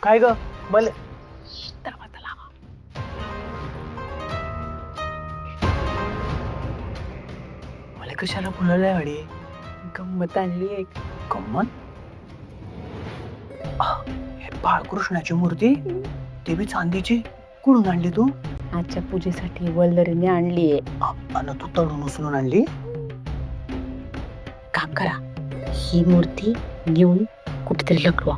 काय ग बल दरवाजा लावा. मला कशाला बोलायला अडी गंमत आणली एक. गम्मत हे बाळकृष्णाची मूर्ती ती बी चांदीची कुठून आणली तू आजच्या पूजेसाठी वल्लरीने आणलीये. अन तू तळून उचलून आणली काम करा, ही मूर्ती घेऊन कुठेतरी लपवा.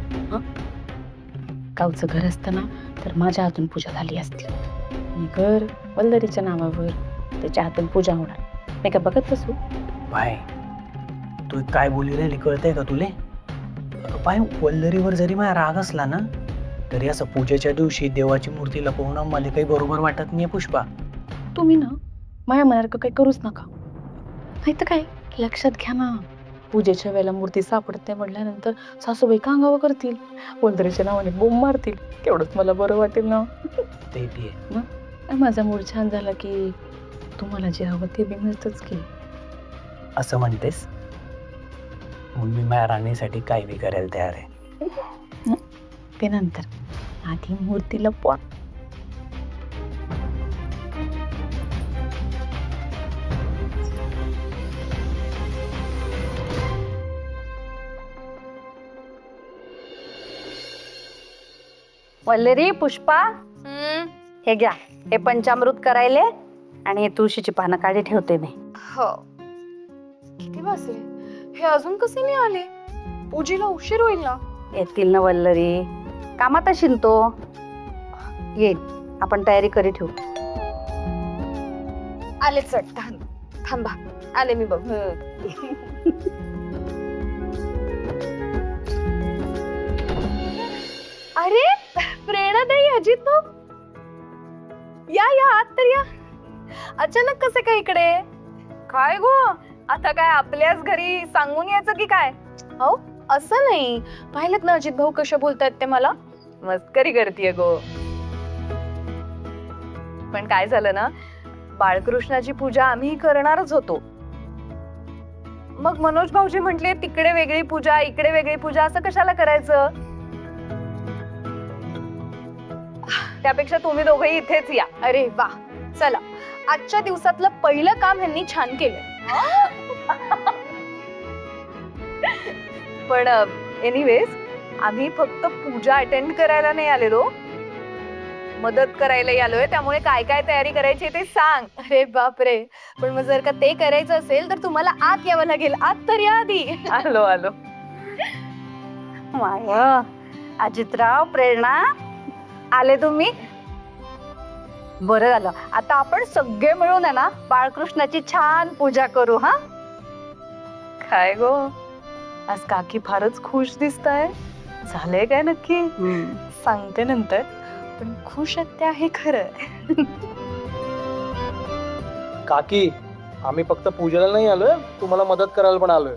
गावचं घर असतं ना तर माझ्या हातून पूजा झाली असती. मी घर वल्लरीच्या नावावर, त्याच्या हातून पूजा होणार. मी का बघत बसू? बाय तू काय बोली राहिली कळतंय का तुले बाय वल्लरीवर जरी माझा राग असला ना तरी असं पूजेच्या दिवशी देवाची मूर्ती लपवणं मला काही बरोबर वाटत नाही पुष्पा. तुम्ही ना माझ्या मनासारखं काही करूच नका. नाही तर काय, लक्षात घ्या ना, पूजेच्या वेळेला मूर्ती सापडत नाही म्हटल्यानंतर सासूबाई कांगावा करतील, वल्लरीच्या नावाने बोंब मारतील. केवढंच मला बरं वाटेल ना. ते बी आहे. माझा मूड छान झाला की तुम्हाला जे हवं ते बी मिळतच की. असं म्हणतेस मग मी माझ्या राणीसाठी काय बी करायला तयार आहे. ते नंतर, आधी मूर्ती लपवा. वल्लरी, पुष्पा, हे घ्या, हे पंचामृत करायले आणि हे तुळशीची पानं काढी ठेवते मी. हो. किती वाजले? हे अजून कसे नाही आले? पूजेला उशीर होईल ना. येतील ना वल्लरी, कामात असेल तो. येईल, आपण तयारी करी ठेवू. आले चट. थांबा, आले मी बघ. अरे प्रेरणा ताई, अजित भाऊ, या या आत तर या. अचानक कसे काय इकडे? काय गो, आता काय आपल्याच घरी सांगून यायचं की काय? हो, असं नाही. पाहिलं ना अजित भाऊ कशा बोलतायत ते मला. मस्करी करतीये गो. पण काय झालं ना, बाळकृष्णाची पूजा आम्ही करणारच होतो. मग मनोज भाऊजी म्हटले तिकडे वेगळी पूजा इकडे वेगळी पूजा, असं कशाला करायचं? त्यापेक्षा तुम्ही दोघेही इथेच या. अरे वा, चला, आजच्या दिवसातलं पहिलं काम ह्यांनी छान केलं. पण एनिवेज, आम्ही फक्त पूजा अटेंड करायला नाही आलेलो, मदत करायलाही आलोय. त्यामुळे काय काय तयारी करायची ते सांग. अरे बापरे, पण मग जर का ते करायचं असेल तर तुम्हाला आत यावं लागेल. आत तर या आधी. आलो आलो. माय, अजितराव, प्रेरणा, आले तुम्ही? बरं झालं, आता आपण सगळे मिळून आहे ना बाळकृष्णाची छान पूजा करू. हा काय गो, आज काकी फारच खुश दिसताय. झालंय काय नक्की? सांगते नंतर, पण खुश आहेत त्या हे खरं. काकी, आम्ही फक्त पूजेला नाही आलोय, तुम्हाला मदत करायला पण आलोय.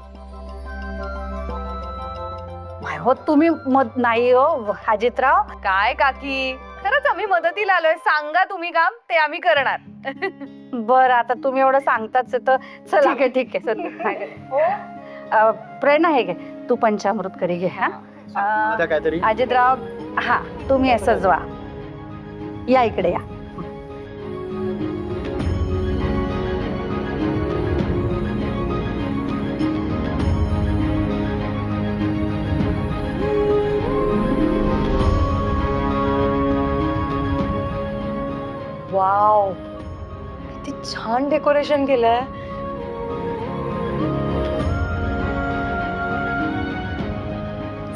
हो, तुम्ही नाही हो अजितराव. काय काकी, खरंच आम्ही मदतीला आलोय. सांगा तुम्ही काम, ते आम्ही करणार. बरं, आता तुम्ही एवढं सांगताच आहे तर चला. ठीक आहे. प्रेरणा, हे घे, तू पंचामृत करी घे. हा, आता काहीतरी अजितराव, हा तुम्ही हे सजवा. या इकडे या. वाव, किती छान डेकोरेशन केलंय.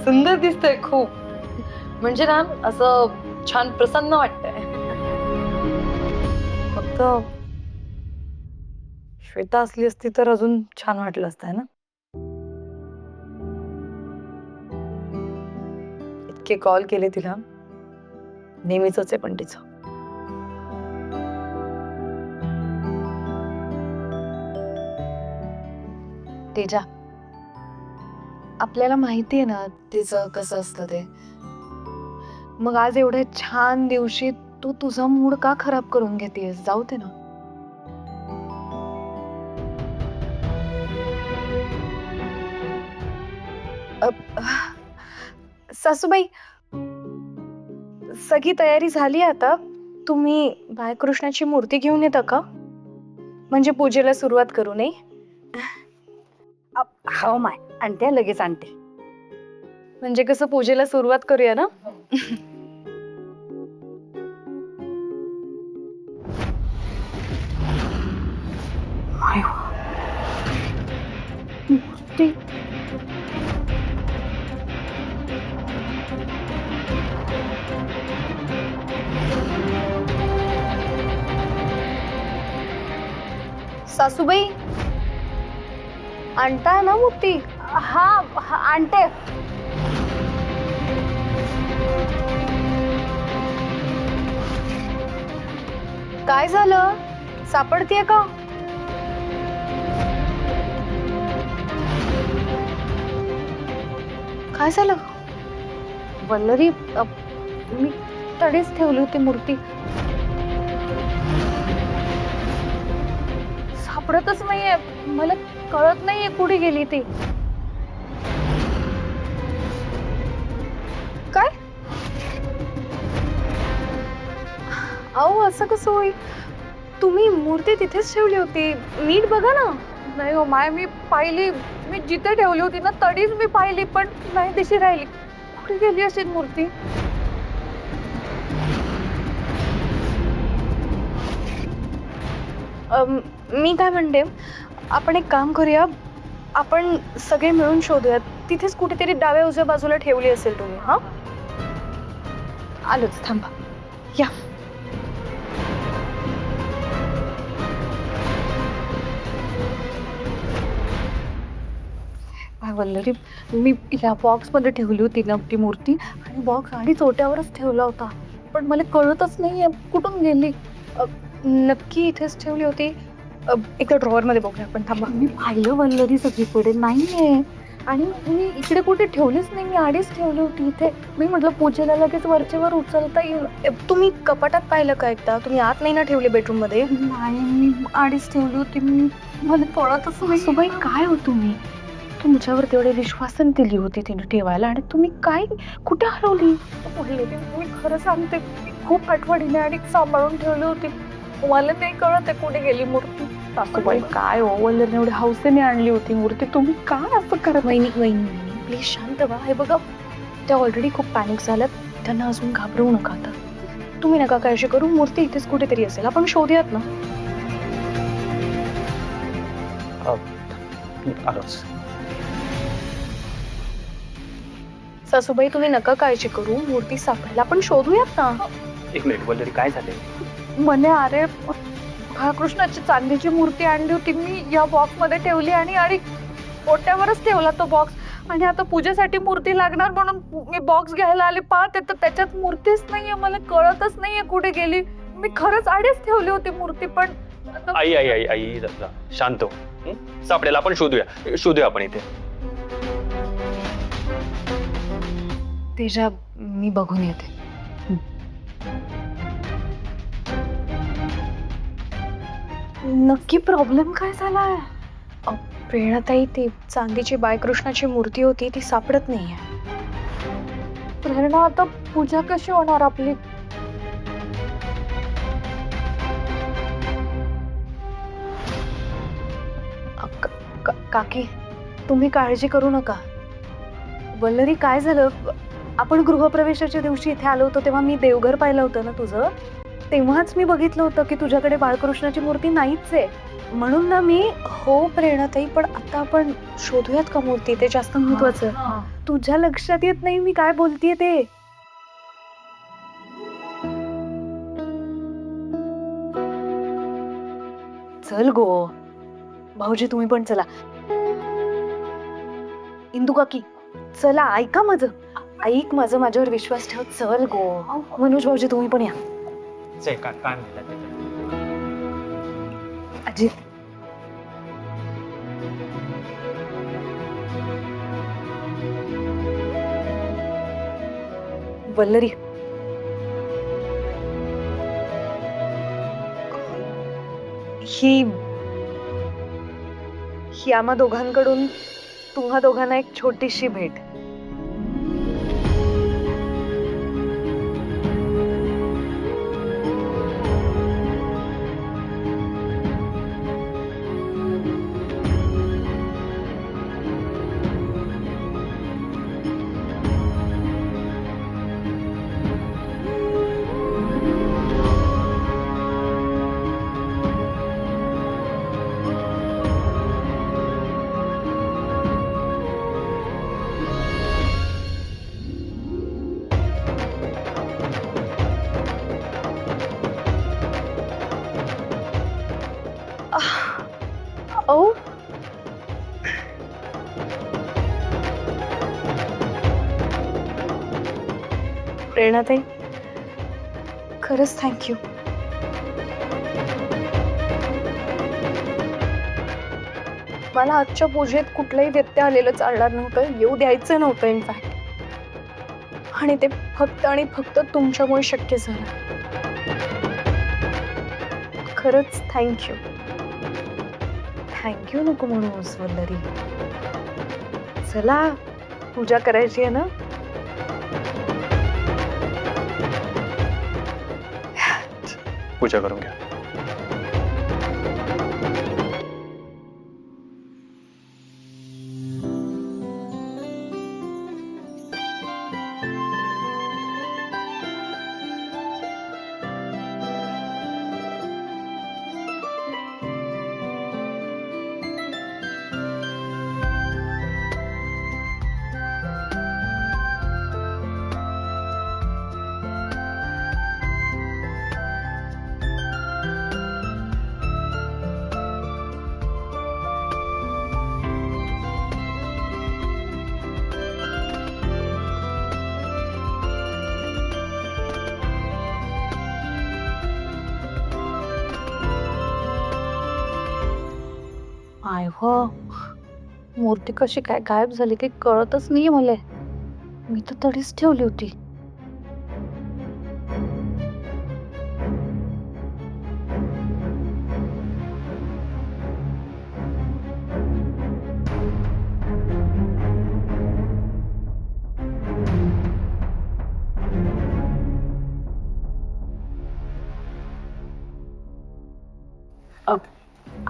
सुंदर दिसतंय खूप. म्हणजे ना असं छान प्रसन्न वाटतंय. फक्त श्वेता असली असती तर अजून छान वाटलं असतं ना. इतके कॉल केले तिला, नेहमीच आहे पण तिचं. तेजा, आपल्याला माहितीये ना तिचं कसं असतं ते. मग आज एवढ्या छान दिवशी तू तुझा मूड का खराब करून घेतेस? जाऊ दे ना. सासूबाई, सगळी तयारी झाली आता. तुम्ही बाळकृष्णाची मूर्ती घेऊन येता का? म्हणजे पूजेला सुरुवात करू नये. हो माय, आणते लगेच आणते. म्हणजे कसं पूजेला सुरुवात करूया ना. मूर्ती. सासूबाई आणताय ना मूर्ती? हा आणते. काय झालं? सापडतीये का? काय झालं? वल्लरी, मी तडीच ठेवली होती मूर्ती. सापडतच नाहीये. मला कळत नाहीये कुठे गेली ती. काय? अहो, असं कसं होईल? तुम्ही मूर्ती तिथेच ठेवली होती. नीट बघा ना. नाही हो माय, मी पाहिली. मी जिथे ठेवली होती ना तडीच मी पाहिली, पण नाही दिशी राहिली. कुठे गेली असेल मूर्ती? मी काय म्हणते, आपण एक काम करूया. आपण सगळे मिळून शोधूयात. तिथेच कुठेतरी डाव्या उजव्या बाजूला ठेवली असेल तुम्ही. हा, आलोच, थांबा. या. वल्लरी, मी या बॉक्स मध्ये ठेवली होती ना ती मूर्ती, आणि बॉक्स आणि चोट्यावरच ठेवला होता. पण मला कळतच नाहीये कुठून गेली. नक्की इथेच ठेवली होती. एकदा ड्रॉवर मध्ये बघूया आपण. थांबा. मी पाहिलं वल्लरी सगळीकडे नाहीये, आणि मी इकडे कुठे ठेवलीच नाही. मी आडीच ठेवली होती इथे. मी म्हटलं पूजेला लगेच वरचेवर उचलता येईल. तुम्ही कपाटात पाहिलं का एकदा? तुम्ही आत नाही ना ठेवले बेडरूम मध्ये? नाही, मी आडीच ठेवली होती. मला कळतच नाही. सुबाई, काय हो तुम्ही? तुमच्यावर तेवढे विश्वासन दिली होती तिने ठेवायला, आणि तुम्ही काय कुठे हरवली? मी खरं सांगते, खूप आठवणीने आणि सांभाळून ठेवली होती. मला नाही कळत आहे कुठे गेली मूर्ती. सासूबाई, काय हो, वल्लरने एवढ्या हौसेने आणली होती मूर्ती. तुम्ही काय असं करत? वहिनी, प्लीज शांत व्हा. हे बघा, त्या ऑलरेडी खूप पॅनिक झाल्यात. त्यांना अजून घाबरवू नका. आता तुम्ही नका काळजी करू. मूर्ती इथेच कुठेतरी असेल. आपण शोधूयात ना. आलोच. सासूबाई, तुम्ही नका काळजी करू. मूर्ती सापडायला आपण शोधूयात ना. एक मिनिट, वल्लरी काय झाले? म्हणे, अरे बाळकृष्णाची चांदीची मूर्ती आणली होती मी. या बॉक्स मध्ये ठेवली, आणि ओट्यावरच ठेवला तो बॉक्स. आणि आता पूजेसाठी मूर्ती लागणार म्हणून मी बॉक्स घ्यायला आले. पाहते तर त्याच्यात मूर्तीच नाहीये. मला कळतच नाहीये कुठे गेली. मी खरंच आडीच ठेवली होती मूर्ती. पण आई आई आई आई जा, शांत हो. सापडेल, आपण शोधूया आपण इथे. तेजा, मी बघून येते. नक्की प्रॉब्लेम काय झालाय? प्रेरणाताई, ती चांदीची बाळकृष्णाची मूर्ती होती ती सापडत नाहीये. प्रेरणा, आता पूजा कशी होणार आपली? काकी, तुम्ही काळजी करू नका. वल्लरी, काय झालं? आपण गृहप्रवेशाच्या दिवशी इथे आलो होतो तेव्हा मी देवघर पाहिलं होतं ना तुझं. तेव्हाच मी बघितलं होतं की तुझ्याकडे बाळकृष्णाची मूर्ती नाहीच आहे. म्हणून ना मी. हो प्रेरणाताई, पण आता आपण शोधूयात का मूर्ती? ते जास्त महत्वाचं. तुझ्या लक्षात येत नाही मी काय बोलतेय ते. चल गो भाऊजी, तुम्ही पण चला. इंदू काकी, चला, ऐका माझं. ऐक माझं, माझ्यावर विश्वास ठेव. चल गो. मनोज भाऊजी, तुम्ही पण या. काय म्हणतात? अजित, वल्लरी, ही आम्हा दोघांकडून तुम्हा दोघांना एक छोटीशी भेट. प्रेरणाताई, खरंच थँक्यू. मला आजच्या पूजेत कुठलाही व्यत्यय आलेलं चालणार नव्हतं, येऊ द्यायचं नव्हतं इनफॅक्ट. आणि ते फक्त आणि फक्त तुमच्यामुळे शक्य झालं. खरंच थँक्यू. थँक्यू नको म्हणूस वल्लरी. चला, पूजा करायची आहे ना. पूजा करून घ्या. आय हो, मूर्ती कशी काय गायब झाली काही कळतच नाहीये मला. मी तर तडीच ठेवली होती.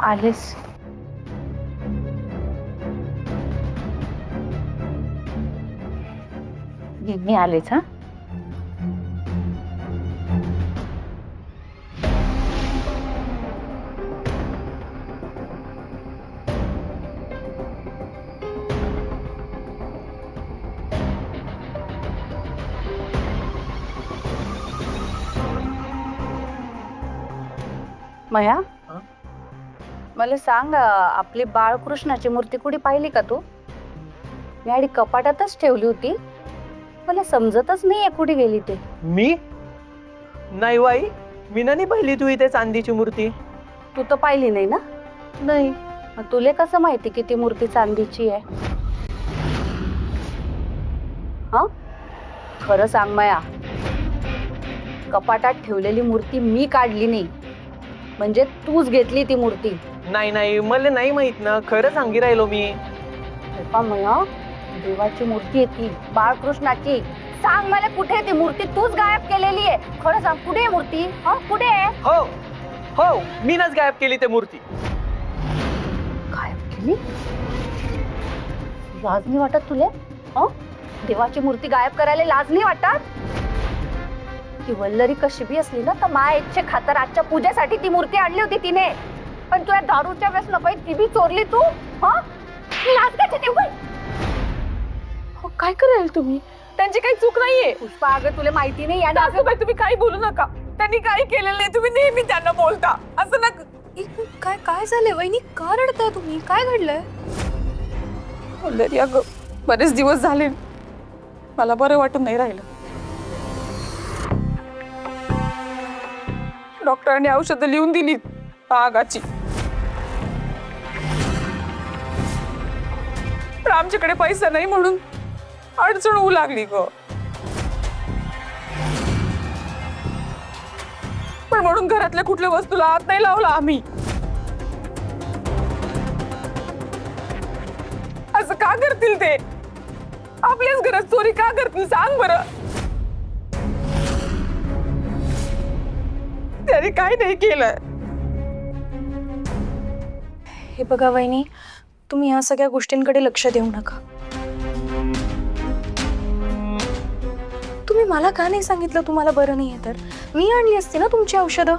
आलेस. मी आलेच. हा, मया, हं? मला सांग, आपली बाळकृष्णाची मूर्ती कुठे पाहिली का तू? मी आधी कपाटातच ठेवली होती. मला समजतच नाहीये कुठे गेली ते. मी नाही बाई, मी नाही पाहिली तू इथे चांदीची मूर्ती. तू तर पाहिली नाही ना? नाही. मग तुला कसं माहिती की ती मूर्ती चांदीची आहे? हा, खरं सांग मया, कपाटात ठेवलेली मूर्ती मी काढली नाही, म्हणजे तूच घेतली ती मूर्ती. नाही नाही, मला नाही माहित ना, खरं सांगी राहिलो मी. मया, देवाची मूर्ती आहे ती, बाळकृष्णाची. सांग मला, कुठे आहे ती मूर्ती? तूच गायब केलेली आहे. खरं सांग, कुठे आहे मूर्ती? हा, कुठे आहे? हो हो, मीनच गायब केली ते मूर्ती. गायब केली? लाज नाही वाटत तुले? देवाची मूर्ती गायब करायला लाज नाही वाटत? ती वल्लरी कशी बी असली ना, तर माया इच्छे खातर आजच्या पूजेसाठी ती मूर्ती आणली होती तिने. पण तुझ्या दारूच्या व्यसन पाहिजे ती बी चोरली तू. लाज काय ते? काय कराल तुम्ही? त्यांची काही चूक नाहीये. पुष्पा, अगं तुला माहिती नाही या सासूबाई, तुम्ही काही बोलू नका. त्यांनी काही केलेलं नाही. तुम्ही नेहमी त्यांना बोलता असं ना. काय काय झालंय वहिनी? का रडताय तुम्ही? काय घडलंय? अगं, बरेच दिवस झाले मला बरं वाटून नाही राहिलं. डॉक्टरांनी औषधं लिहून दिली आगाची, पण आमच्याकडे पैसा नाही म्हणून अडचण होऊ लागली ग. पण म्हणून घरातल्या कुठल्या वस्तूला हात नाही लावला आम्ही. असं का करतील ते? आपल्याच घरात चोरी का करतील सांग बरं? त्याने काय नाही केलं. हे बघा वहिनी, तुम्ही या सगळ्या गोष्टींकडे लक्ष देऊ नका. तुम्ही मला का नाही सांगितलं तुम्हाला बरं नाहीये तर? मी आणली असती ना तुमची औषधं.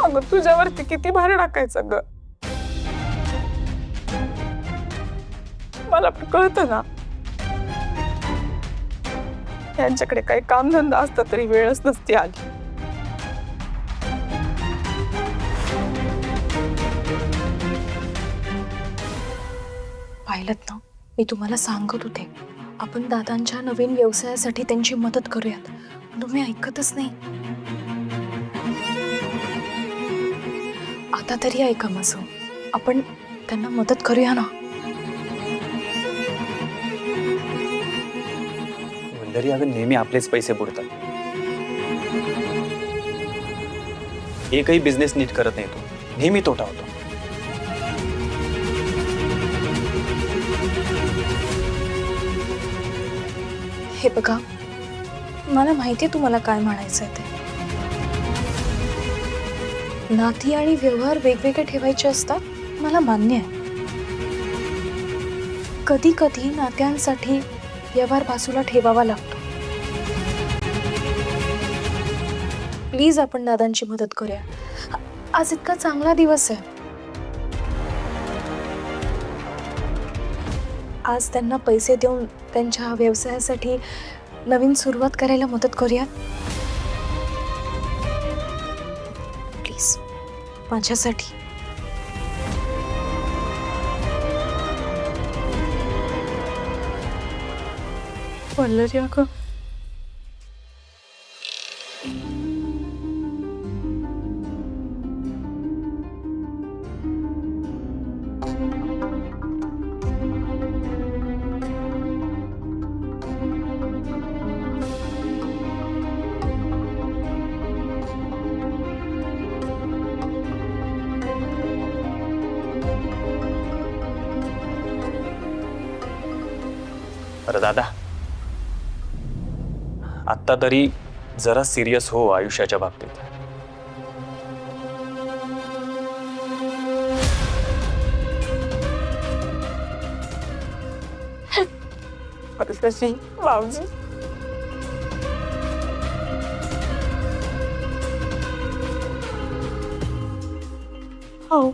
अगं, तुझ्यावरती किती भार टाकायचं ग. मला पण कळतं ना, यांच्याकडे काही कामधंदा असता तरी वेळच नसती आली. पाहिलंत ना, मी तुम्हाला सांगत होते आपण दादांच्या नवीन व्यवसायासाठी त्यांची मदत करूयात. तुम्ही ऐकतच नाही. आता तरी ऐका माझं. आपण त्यांना मदत करूया ना. वल्लरी अगं नेहमी आपलेच पैसे बुडतात. एकही बिझनेस नीट करत नाही तो, नेहमी तोटा होतो. हे बघा, मला माहिती आहे तुम्हाला काय म्हणायचं आहे ते. नाती आणि व्यवहार वेगवेगळे ठेवायचे असतात, मला मान्य आहे. कधी कधी नात्यांसाठी व्यवहार बाजूला ठेवावा लागतो. प्लीज आपण दादांची मदत करूया. आज इतका चांगला दिवस आहे. आज त्यांना पैसे देऊन त्यांच्या व्यवसायासाठी नवीन सुरुवात करायला मदत करूया. प्लीज, माझ्यासाठी. वल्लरी अगं, अरे दादा, आत्ता तरी जरा सिरियस हो आयुष्याच्या बाबतीत. भाऊजी, हो,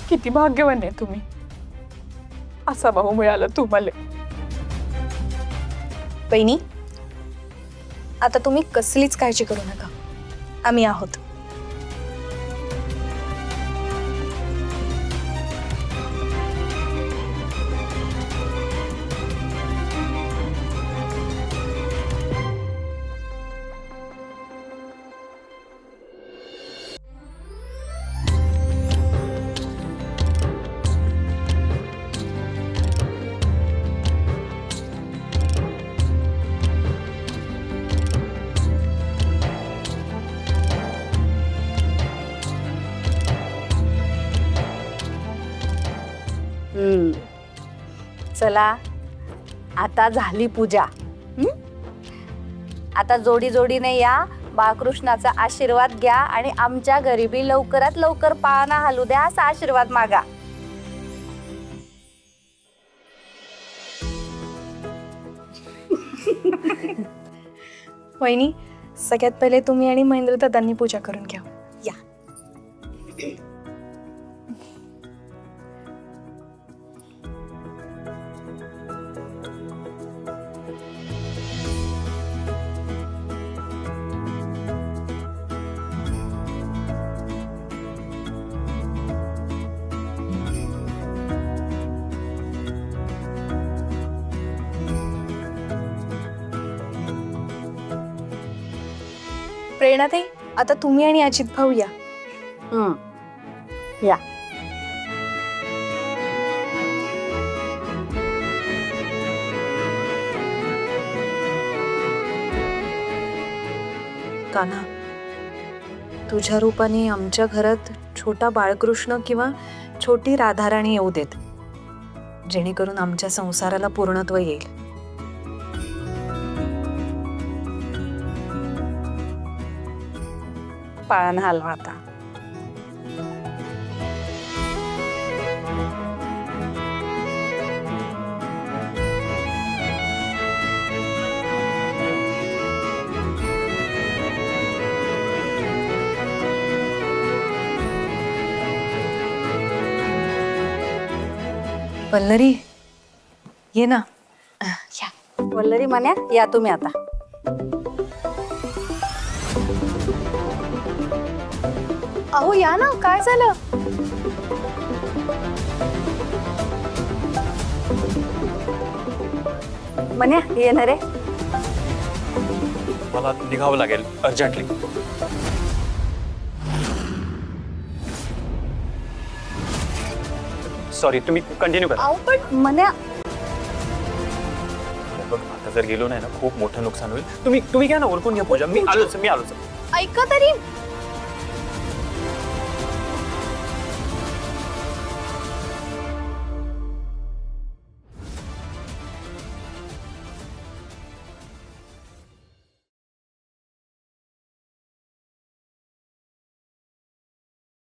किती भाग्यवान आहे तुम्ही. असा भाऊ मिळाला तुम्हाला. बहिणी, आता तुम्ही कसलीच काळजी करू नका. आम्ही आहोत. चला, आता झाली पूजा. आता जोडी जोडीने या, बाळकृष्णाचा आशीर्वाद घ्या आणि आमच्या गरिबी लवकरात लवकर पाळणा हलू द्या असा आशीर्वाद मागा. वहिनी, सगळ्यात पहिले तुम्ही आणि महेंद्र दादांनी पूजा करून घ्या. या. प्रेरणाताई, आता तुम्ही आणि अजित भाऊ या. या. कान्हा, तुझ्या रूपाने आमच्या घरात छोटा बाळकृष्ण किंवा छोटी राधाराणी येऊ देत, जेणेकरून आमच्या संसाराला पूर्णत्व येईल. पाळणा हलवा आता. वल्लरी, ये ना. या. वल्लरी मान्या, या तुम्ही आता. अहो या ना, काय झालं? मन्या येणार आहे. मला निघावं लागेल अर्जंटली. सॉरी, तुम्ही कंटिन्यू करा. अहो पण मन्या बघ, आता जर गेलो नाही ना खूप मोठं नुकसान होईल. तुम्ही घ्या ना, ओळखून घ्या पूजा. मी आलोच. ऐका तरी